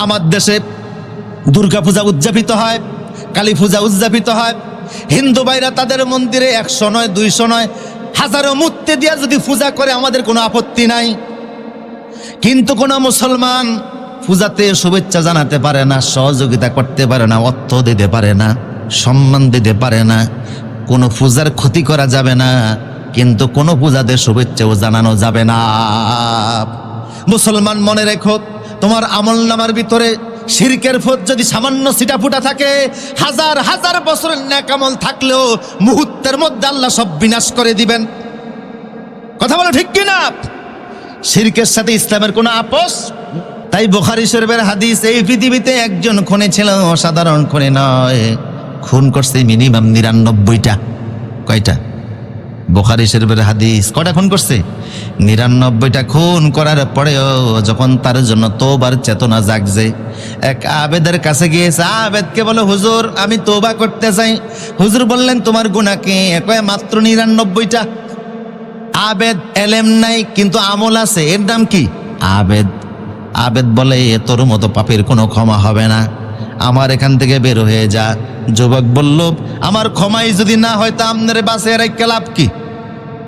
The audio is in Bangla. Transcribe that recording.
আমার দেশে দুর্গা পূজা উদযাপিত হয়, কালী পূজা উদযাপিত হয়। হিন্দু ভাইরা তাদের মন্দিরে 100 নয় 200 নয় হাজারো মূর্তি দিয়া যদি পূজা করে আমাদের কোনো আপত্তি নাই। কিন্তু কোন মুসলমান পূজাতে শুভেচ্ছা জানাতে পারে না, সহযোগিতা করতে পারে না, অর্থ দিতে পারে না, সম্মান দিতে পারে না। কোনো পূজার ক্ষতি করা যাবে না, কিন্তু কোনো পূজাতে শুভেচ্ছাও জানানো যাবে না। মুসলমান মনে রেখো, তোমার আমল নামার ভিতরে শিরকের ফোঁট যদি সামান্য ছিটাফুটা থাকে, হাজার হাজার বছরের নেক আমল থাকলেও মুহূর্তের মধ্যে আল্লাহ সব বিনাশ করে দিবেন। কথা বলো ঠিক কিনা? শিরকের সাথে ইসলামের কোনো আপোষ। তাই বুখারী শরীফের হাদিস, এই পৃথিবীতে একজন খুনি ছিল, সাধারণ খুনি নয়, খুন করছে মিনিমাম 99টা। কয়টা? বুখারী শরীফের হাদিস। কয়টা খুন করছে? 99টা খুন করার পরেও যখন তার জন্য তওবার চেতনা জাগছে, এক আবেদের কাছে গিয়েছে। আবেদকে বলে, হুজুর আমি তওবা করতে চাই। হুজুর বললেন, তোমার গুনাহ কি? কয় মাত্র 99টা। আবেদ এলেম নাই কিন্তু আমল আছে, এর নাম কি? আবেদ। আবেদ বলে, তোর মতো পাপের কোনো ক্ষমা হবে না, আমার এখান থেকে বের হয়ে যা। যুবক বলল, আমার ক্ষমাই যদি না হয় তা আপনার বাসে রাখতে লাভ কি?